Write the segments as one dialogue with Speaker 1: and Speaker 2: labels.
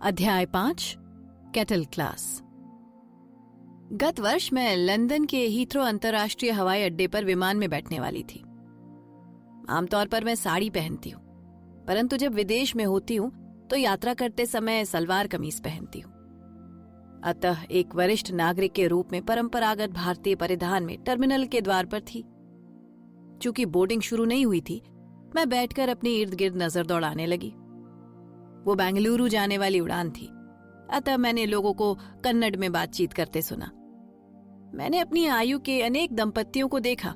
Speaker 1: अध्याय 5 kettle class. गत वर्ष मैं लंदन के हीथ्रो अंतर्राष्ट्रीय हवाई अड्डे पर विमान में बैठने वाली थी। आमतौर पर मैं साड़ी पहनती हूँ, परंतु जब विदेश में होती हूँ तो यात्रा करते समय सलवार कमीज पहनती हूँ। अतः एक वरिष्ठ नागरिक के रूप में परंपरागत भारतीय परिधान में टर्मिनल के द्वार पर थी। चूंकि बोर्डिंग शुरू नहीं हुई थी, मैं बैठकर अपने इर्द गिर्द नजर दौड़ाने लगी। वो बेंगलुरु जाने वाली उड़ान थी, अतः मैंने लोगों को कन्नड़ में बातचीत करते सुना। मैंने अपनी आयु के अनेक दंपतियों को देखा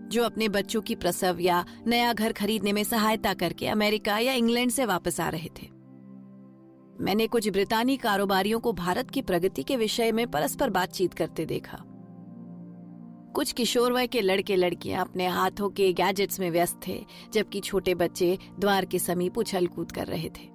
Speaker 1: जो अपने बच्चों की प्रसव या नया घर खरीदने में सहायता करके अमेरिका या इंग्लैंड से वापस आ रहे थे। मैंने कुछ ब्रितानी कारोबारियों को भारत की प्रगति के विषय में परस्पर बातचीत करते देखा। कुछ किशोर वय के लड़के लड़कियां अपने हाथों के गैजेट्स में व्यस्त थे, जबकि छोटे बच्चे द्वार के समीप उछल कूद कर रहे थे।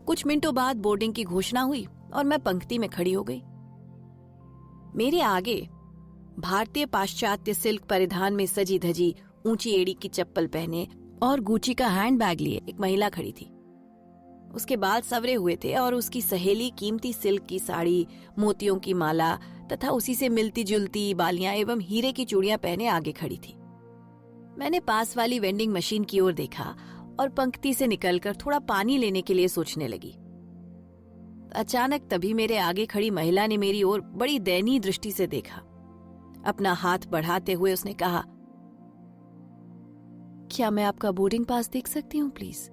Speaker 1: कुछ मिनटों बाद बोर्डिंग की घोषणा हुई और मैं पंक्ति में खड़ी हो गई। मेरे आगे भारतीय पाश्चात्य सिल्क परिधान में सजी धजी ऊंची एड़ी की चप्पल पहने और गुची का हैंडबैग लिए एक महिला खड़ी थी। उसके बाल सवरे हुए थे और उसकी सहेली कीमती सिल्क की साड़ी, मोतियों की माला तथा उसी से मिलती जुलती बालियां एवं हीरे की चूड़ियां पहने आगे खड़ी थी। मैंने पास वाली वेंडिंग मशीन की ओर देखा और पंक्ति से निकलकर थोड़ा पानी लेने के लिए सोचने लगी। अचानक तभी मेरे आगे खड़ी महिला ने मेरी ओर बड़ी दयनीय दृष्टि से देखा। अपना हाथ बढ़ाते हुए उसने कहा, क्या मैं आपका बोर्डिंग पास देख सकती हूँ प्लीज?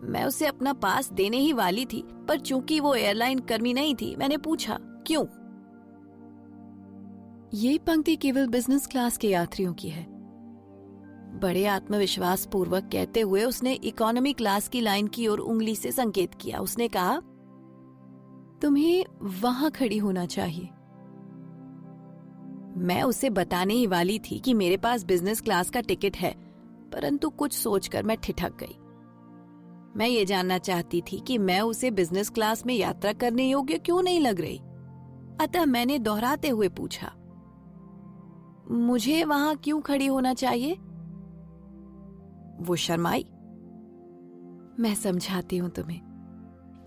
Speaker 1: मैं उसे अपना पास देने ही वाली थी, पर चूंकि वो एयरलाइन कर्मी नहीं थी, मैंने पूछा, क्यों? ये पंक्ति केवल बिजनेस क्लास के यात्रियों की है, बड़े आत्मविश्वास पूर्वक कहते हुए उसने इकोनॉमी क्लास की लाइन की ओर उंगली से संकेत किया। उसने कहा, तुम्हें वहां खड़ी होना चाहिए। मैं उसे बताने ही वाली थी कि मेरे पास बिजनेस क्लास का टिकट है, परंतु कुछ सोचकर मैं ठिठक गई। मैं ये जानना चाहती थी कि मैं उसे बिजनेस क्लास में यात्रा करने योग्य क्यों नहीं लग रही। अतः मैंने दोहराते हुए पूछा, मुझे वहां क्यों खड़ी होना चाहिए? वो शर्माई। मैं समझाती हूं तुम्हें,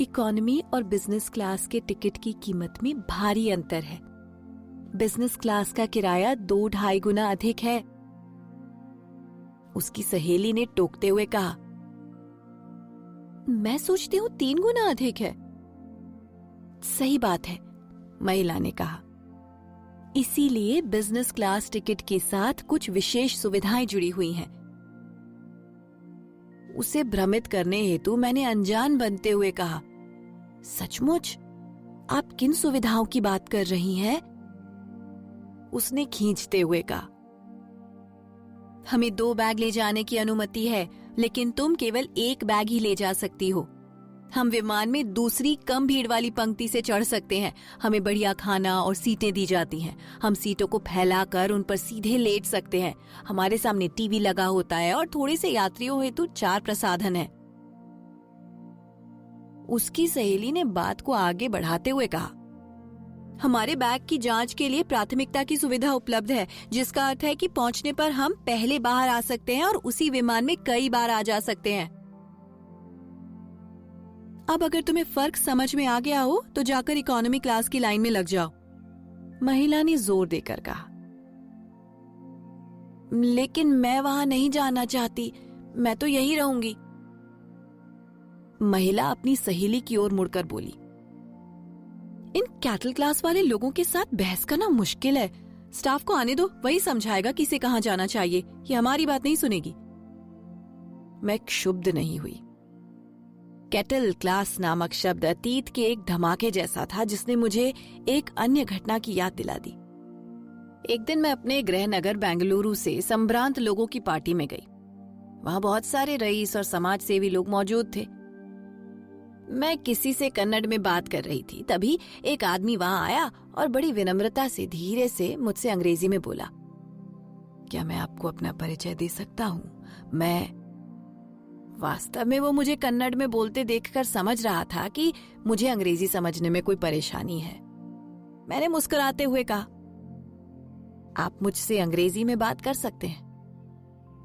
Speaker 1: इकोनॉमी और बिजनेस क्लास के टिकट की कीमत में भारी अंतर है। बिजनेस क्लास का किराया 2-2.5 गुना अधिक है। उसकी सहेली ने टोकते हुए कहा, मैं सोचती हूं 3 गुना अधिक है। सही बात है, महिला ने कहा। इसीलिए बिजनेस क्लास टिकट के साथ कुछ विशेष सुविधाएं जुड़ी हुई हैं। उसे भ्रमित करने हेतु मैंने अनजान बनते हुए कहा, सचमुच? आप किन सुविधाओं की बात कर रही हैं? उसने खींचते हुए कहा, हमें 2 बैग ले जाने की अनुमति है, लेकिन तुम केवल 1 बैग ही ले जा सकती हो। हम विमान में दूसरी कम भीड़ वाली पंक्ति से चढ़ सकते हैं। हमें बढ़िया खाना और सीटें दी जाती हैं। हम सीटों को फैलाकर उन पर सीधे लेट सकते हैं। हमारे सामने टीवी लगा होता है और थोड़े से यात्रियों हेतु 4 प्रसाधन हैं। उसकी सहेली ने बात को आगे बढ़ाते हुए कहा, हमारे बैग की जांच के लिए प्राथमिकता की सुविधा उपलब्ध है, जिसका अर्थ है कि पहुंचने पर हम पहले बाहर आ सकते हैं और उसी विमान में कई बार आ जा सकते हैं। अब अगर तुम्हें फर्क समझ में आ गया हो तो जाकर इकोनॉमी क्लास की लाइन में लग जाओ, महिला ने जोर देकर कहा। लेकिन मैं वहां नहीं जाना चाहती, मैं तो यही रहूंगी। महिला अपनी सहेली की ओर मुड़कर बोली, इन कैटल क्लास वाले लोगों के साथ बहस करना मुश्किल है। स्टाफ को आने दो, वही समझाएगा किसे कहां जाना चाहिए। ये हमारी बात नहीं सुनेगी। मैं क्षुब्ध नहीं हुई। केटल क्लास नामक शब्द अतीत के एक धमाके जैसा था, जिसने मुझे एक अन्य घटना की याद दिला दी। एक दिन मैं अपने गृह नगर बेंगलुरु से संभ्रांत लोगों की पार्टी में गई। वहां बहुत सारे रईस और समाज सेवी लोग मौजूद थे। मैं किसी से कन्नड़ में बात कर रही थी, तभी एक आदमी वहां आया और बड़ी विनम्रता से धीरे से मुझसे अंग्रेजी में बोला, क्या मैं आपको अपना परिचय दे सकता हूँ? वास्तव में वो मुझे कन्नड़ में बोलते देखकर समझ रहा था कि मुझे अंग्रेजी समझने में कोई परेशानी है। मैंने मुस्कुराते हुए कहा, आप मुझसे अंग्रेजी में बात कर सकते हैं।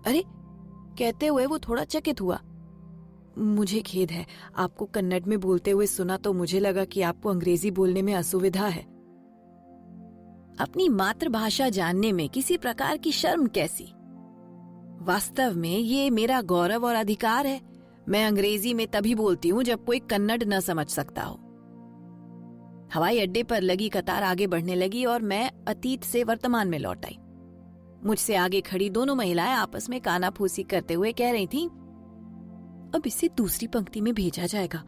Speaker 1: अरे, कहते हुए वो थोड़ा चकित हुआ। मुझे खेद है, आपको कन्नड़ में बोलते हुए सुना तो मुझे लगा कि आपको अंग्रेजी बोलने में असुविधा है। अपनी मातृभाषा जानने में किसी प्रकार की शर्म कैसी? वास्तव में ये मेरा गौरव और अधिकार है। मैं अंग्रेजी में तभी बोलती हूँ जब कोई कन्नड़ न समझ सकता हो। हवाई अड्डे पर लगी कतार आगे बढ़ने लगी और मैं अतीत से वर्तमान में लौट आई। मुझसे आगे खड़ी दोनों महिलाएं आपस में कानाफूसी करते हुए कह रही थीं, अब इसे दूसरी पंक्ति में भेजा जाएगा।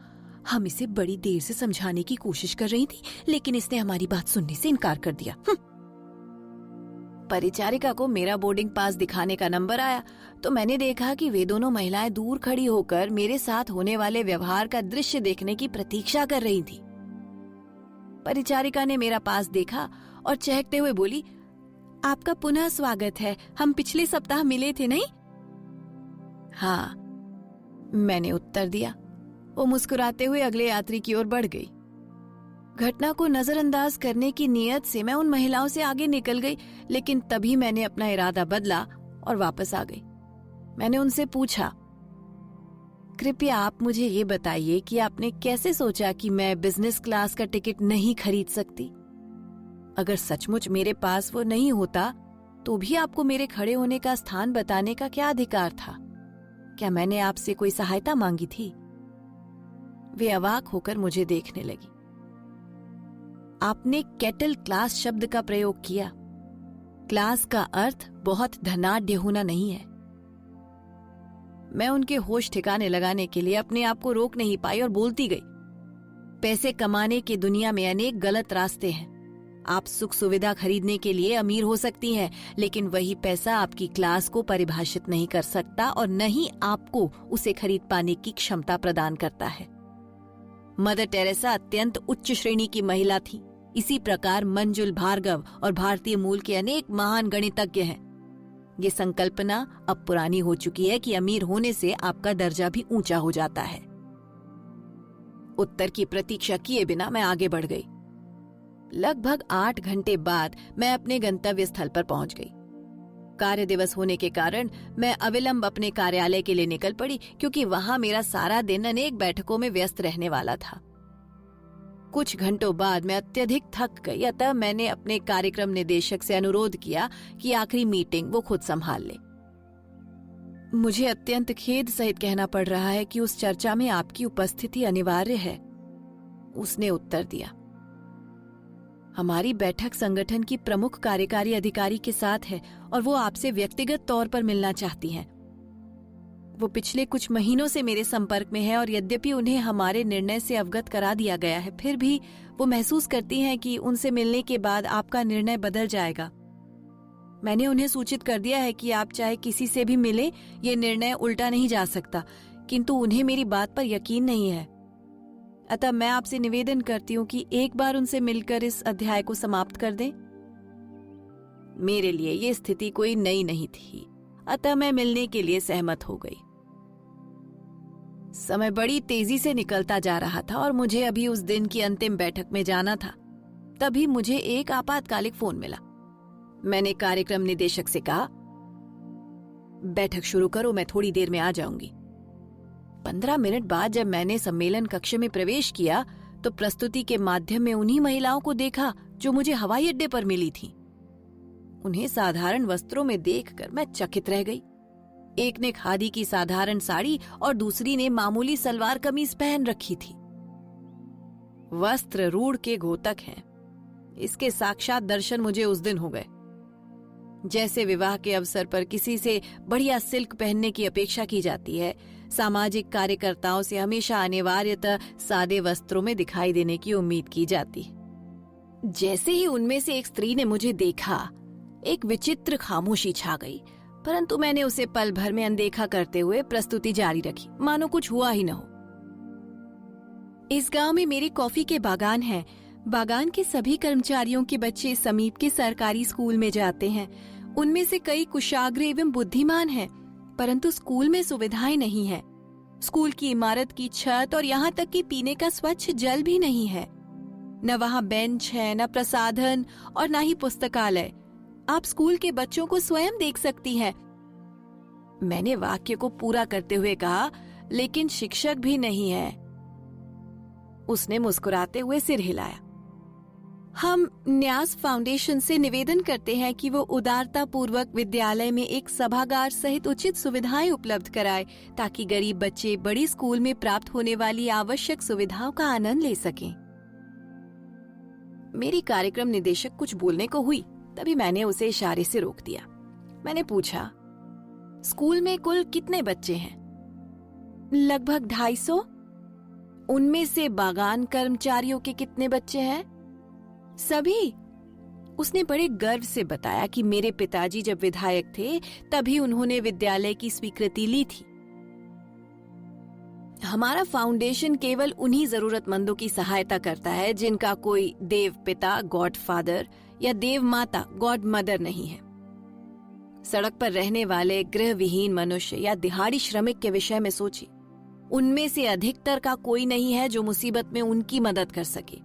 Speaker 1: हम इसे बड़ी देर से समझाने की कोशिश कर रही थी, लेकिन इसने हमारी बात सुनने से इनकार कर दिया। परिचारिका को मेरा बोर्डिंग पास दिखाने का नंबर आया तो मैंने देखा कि वे दोनों महिलाएं दूर खड़ी होकर मेरे साथ होने वाले व्यवहार का दृश्य देखने की प्रतीक्षा कर रही थी। परिचारिका ने मेरा पास देखा और चहकते हुए बोली, आपका पुनः स्वागत है। हम पिछले सप्ताह मिले थे नहीं? हाँ, मैंने उत्तर दिया। वो मुस्कुराते हुए अगले यात्री की ओर बढ़ गई। घटना को नजरअंदाज करने की नीयत से मैं उन महिलाओं से आगे निकल गई, लेकिन तभी मैंने अपना इरादा बदला और वापस आ गई। मैंने उनसे पूछा, कृपया आप मुझे ये बताइए कि आपने कैसे सोचा कि मैं बिजनेस क्लास का टिकट नहीं खरीद सकती? अगर सचमुच मेरे पास वो नहीं होता तो भी आपको मेरे खड़े होने का स्थान बताने का क्या अधिकार था? क्या मैंने आपसे कोई सहायता मांगी थी? वे अवाक होकर मुझे देखने लगी। आपने केटल क्लास शब्द का प्रयोग किया। क्लास का अर्थ बहुत धनाढ्य होना नहीं है। मैं उनके होश ठिकाने लगाने के लिए अपने आप को रोक नहीं पाई और बोलती गई, पैसे कमाने की दुनिया में अनेक गलत रास्ते हैं। आप सुख सुविधा खरीदने के लिए अमीर हो सकती हैं, लेकिन वही पैसा आपकी क्लास को परिभाषित नहीं कर सकता और न ही आपको उसे खरीद पाने की क्षमता प्रदान करता है। मदर टेरेसा अत्यंत उच्च श्रेणी की महिला थी। इसी प्रकार मंजुल भार्गव और भारतीय मूल के अनेक महान गणितज्ञ हैं। ये संकल्पना अब पुरानी हो चुकी है कि अमीर होने से आपका दर्जा भी ऊंचा हो जाता है। उत्तर की प्रतीक्षा किए बिना मैं आगे बढ़ गई। लगभग 8 घंटे बाद मैं अपने गंतव्य स्थल पर पहुंच गई। कार्य दिवस होने के कारण मैं अविलंब अपने कार्यालय के लिए निकल पड़ी, क्योंकि वहां मेरा सारा दिन अनेक बैठकों में व्यस्त रहने वाला था। कुछ घंटों बाद मैं अत्यधिक थक गई, अतः मैंने अपने कार्यक्रम निदेशक से अनुरोध किया कि आखिरी मीटिंग वो खुद संभाल ले। मुझे अत्यंत खेद सहित कहना पड़ रहा है कि उस चर्चा में आपकी उपस्थिति अनिवार्य है, उसने उत्तर दिया। हमारी बैठक संगठन की प्रमुख कार्यकारी अधिकारी के साथ है और वो आपसे व्यक्तिगत तौर पर मिलना चाहती हैं। वो पिछले कुछ महीनों से मेरे संपर्क में है और यद्यपि उन्हें हमारे निर्णय से अवगत करा दिया गया है, फिर भी वो महसूस करती हैं कि उनसे मिलने के बाद आपका निर्णय बदल जाएगा। मैंने उन्हें सूचित कर दिया है कि आप चाहे किसी से भी मिलें, ये निर्णय उल्टा नहीं जा सकता, किंतु उन्हें मेरी बात पर यकीन नहीं है। अतः मैं आपसे निवेदन करती हूँ कि एक बार उनसे मिलकर इस अध्याय को समाप्त कर दें। मेरे लिए ये स्थिति कोई नई नहीं थी, अतः मैं मिलने के लिए सहमत हो गई। समय बड़ी तेजी से निकलता जा रहा था और मुझे अभी उस दिन की अंतिम बैठक में जाना था। तभी मुझे एक आपातकालिक फोन मिला। मैंने कार्यक्रम निदेशक से कहा, बैठक शुरू करो, मैं थोड़ी देर में आ जाऊंगी। 15 मिनट बाद जब मैंने सम्मेलन कक्ष में प्रवेश किया तो प्रस्तुति के माध्यम में उन्हीं महिलाओं को देखा जो मुझे हवाई अड्डे पर मिली थीं। उन्हें साधारण वस्त्रों में देखकर मैं चकित रह गई। एक ने खादी की साधारण साड़ी और दूसरी ने मामूली सलवार कमीज पहन रखी थी। वस्त्र रूढ़ के घोतक हैं। इसके साक्षात दर्शन मुझे उस दिन हो गए। जैसे विवाह के अवसर पर किसी से बढ़िया सिल्क पहनने की अपेक्षा की जाती है, सामाजिक कार्यकर्ताओं से हमेशा अनिवार्यतः सादे वस्त्रों में दिखाई देने की उम्मीद की जाती है। जैसे ही उनमें से एक स्त्री ने मुझे देखा, एक विचित्र खामोशी छा गई, परंतु मैंने उसे पल भर में अनदेखा करते हुए प्रस्तुति जारी रखी, मानो कुछ हुआ ही न हो। इस गांव में मेरे कॉफी के बागान हैं। बागान के सभी कर्मचारियों के बच्चे समीप के सरकारी स्कूल में जाते हैं। उनमें से कई कुशाग्र एवं बुद्धिमान हैं, परंतु स्कूल में सुविधाएं नहीं है। स्कूल की इमारत की छत और यहाँ तक कि पीने का स्वच्छ जल भी नहीं है। न वहाँ बेंच है, न प्रसाधन और न ही पुस्तकालय। आप स्कूल के बच्चों को स्वयं देख सकती हैं। मैंने वाक्य को पूरा करते हुए कहा, लेकिन शिक्षक भी नहीं है। उसने मुस्कुराते हुए सिर हिलाया। हम न्यास फाउंडेशन से निवेदन करते हैं कि वो उदारता पूर्वक विद्यालय में एक सभागार सहित उचित सुविधाएं उपलब्ध कराए ताकि गरीब बच्चे बड़ी स्कूल में प्राप्त होने वाली आवश्यक सुविधाओं का आनंद ले सकें। मेरी कार्यक्रम निदेशक कुछ बोलने को हुई, तभी मैंने उसे इशारे से रोक दिया। मैंने पूछा, स्कूल में कुल कितने बच्चे हैं? लगभग 250। उनमें से बागान कर्मचारियों के कितने बच्चे हैं? सभी। उसने बड़े गर्व से बताया कि मेरे पिताजी जब विधायक थे तभी उन्होंने विद्यालय की स्वीकृति ली थी। हमारा फाउंडेशन केवल उन्हीं जरूरतमंदों की सहायता करता है जिनका कोई देव पिता गॉड फादर या देव माता गॉड मदर नहीं है। सड़क पर रहने वाले गृह विहीन मनुष्य या दिहाड़ी श्रमिक के विषय में सोचिए। उनमें से अधिकतर का कोई नहीं है जो मुसीबत में उनकी मदद कर सके।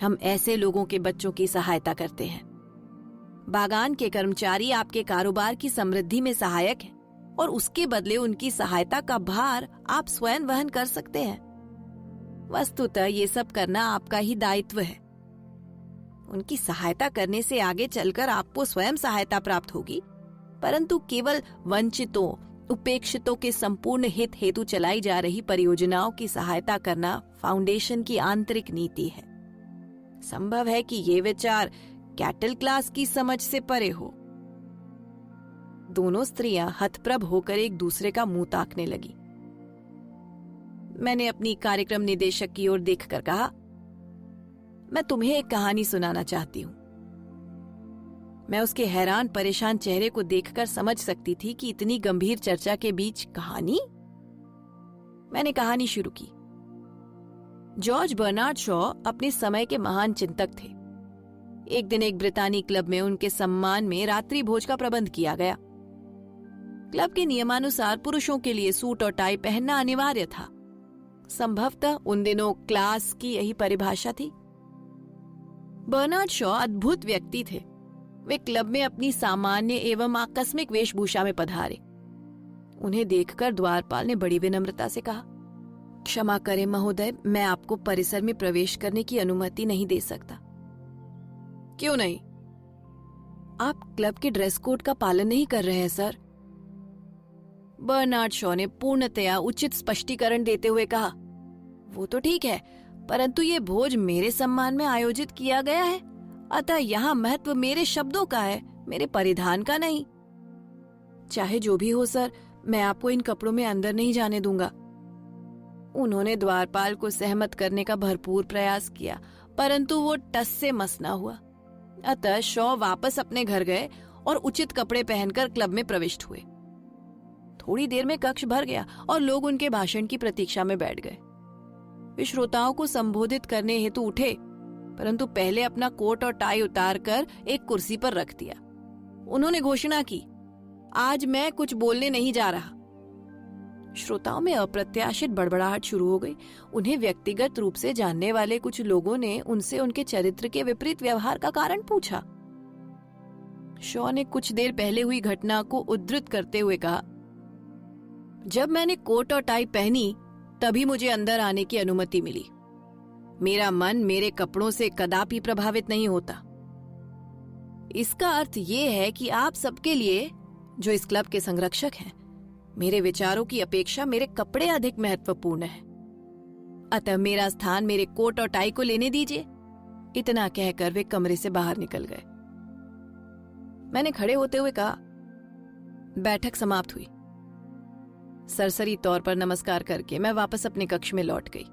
Speaker 1: हम ऐसे लोगों के बच्चों की सहायता करते हैं। बागान के कर्मचारी आपके कारोबार की समृद्धि में सहायक हैं और उसके बदले उनकी सहायता का भार आप स्वयं वहन कर सकते हैं। वस्तुतः ये सब करना आपका ही दायित्व है। उनकी सहायता करने से आगे चलकर आपको स्वयं सहायता प्राप्त होगी, परंतु केवल वंचितों उपेक्षितों के संपूर्ण हित हेतु चलाई जा रही परियोजनाओं की सहायता करना फाउंडेशन की आंतरिक नीति है। संभव है कि ये विचार कैटल क्लास की समझ से परे हो। दोनों स्त्रियां हतप्रभ होकर एक दूसरे का मुंह ताकने लगी। मैंने अपनी कार्यक्रम निदेशक की ओर देखकर कहा, मैं तुम्हें एक कहानी सुनाना चाहती हूं। मैं उसके हैरान परेशान चेहरे को देखकर समझ सकती थी कि इतनी गंभीर चर्चा के बीच कहानी। मैंने कहानी शुरू की। जॉर्ज बर्नार्ड शॉ अपने समय के महान चिंतक थे। एक दिन एक ब्रितानी क्लब में उनके सम्मान में रात्रि भोज का प्रबंध किया गया। क्लब के नियमानुसार पुरुषों के लिए सूट और टाई पहनना अनिवार्य था। संभवतः उन दिनों क्लास की यही परिभाषा थी। बर्नार्ड शॉ अद्भुत व्यक्ति थे। वे क्लब में अपनी सामान्य एवं आकस्मिक वेशभूषा में पधारे। उन्हें देखकर द्वारपाल ने बड़ी विनम्रता से कहा, क्षमा करें महोदय, मैं आपको परिसर में प्रवेश करने की अनुमति नहीं दे सकता। क्यों नहीं? आप क्लब के ड्रेस कोड का पालन नहीं कर रहे हैं सर। बर्नार्ड शॉ ने पूर्णतया उचित स्पष्टीकरण देते हुए कहा, वो तो ठीक है, परंतु ये भोज मेरे सम्मान में आयोजित किया गया है, अतः यहाँ महत्व मेरे शब्दों का है, मेरे परिधान का नहीं। चाहे जो भी हो सर, मैं आपको इन कपड़ों में अंदर नहीं जाने दूंगा। उन्होंने द्वारपाल को सहमत करने का भरपूर प्रयास किया, परंतु वो टस से मस न हुआ। अतः शॉ वापस अपने घर गए और उचित कपड़े पहनकर क्लब में प्रविष्ट हुए। थोड़ी देर में कक्ष भर गया और लोग उनके भाषण की प्रतीक्षा में बैठ गए। वे श्रोताओं को संबोधित करने हेतु उठे, परंतु पहले अपना कोट और टाई उतारकर एक कुर्सी पर रख दिया। उन्होंने घोषणा की, आज मैं कुछ बोलने नहीं जा रहा। श्रोताओं में अप्रत्याशित बड़बड़ाहट शुरू हो गई। उन्हें व्यक्तिगत रूप से जानने वाले कुछ लोगों ने उनसे उनके चरित्र के विपरीत व्यवहार का कारण पूछा। शॉ ने कुछ देर पहले हुई घटना को उद्धृत करते हुए कहा, जब मैंने कोट और टाई पहनी तभी मुझे अंदर आने की अनुमति मिली। मेरा मन मेरे कपड़ों से कदापि प्रभावित नहीं होता। इसका अर्थ ये है कि आप सबके लिए, जो इस क्लब के संरक्षक हैं, मेरे विचारों की अपेक्षा मेरे कपड़े अधिक महत्वपूर्ण हैं। अतः मेरा स्थान मेरे कोट और टाई को लेने दीजिए। इतना कहकर वे कमरे से बाहर निकल गए। मैंने खड़े होते हुए कहा, बैठक समाप्त हुई। सरसरी तौर पर नमस्कार करके मैं वापस अपने कक्ष में लौट गई।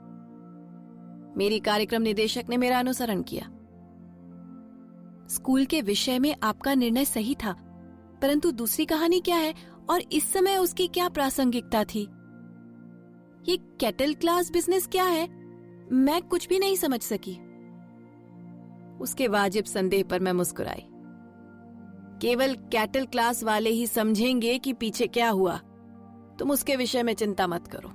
Speaker 1: मेरी कार्यक्रम निदेशक ने मेरा अनुसरण किया। स्कूल के विषय में आपका निर्णय सही था, परंतु दूसरी कहानी क्या है और इस समय उसकी क्या प्रासंगिकता थी? ये कैटल क्लास बिजनेस क्या है? मैं कुछ भी नहीं समझ सकी। उसके वाजिब संदेह पर मैं मुस्कुराई। केवल कैटल क्लास वाले ही समझेंगे कि पीछे क्या हुआ। तुम उसके विषय में चिंता मत करो।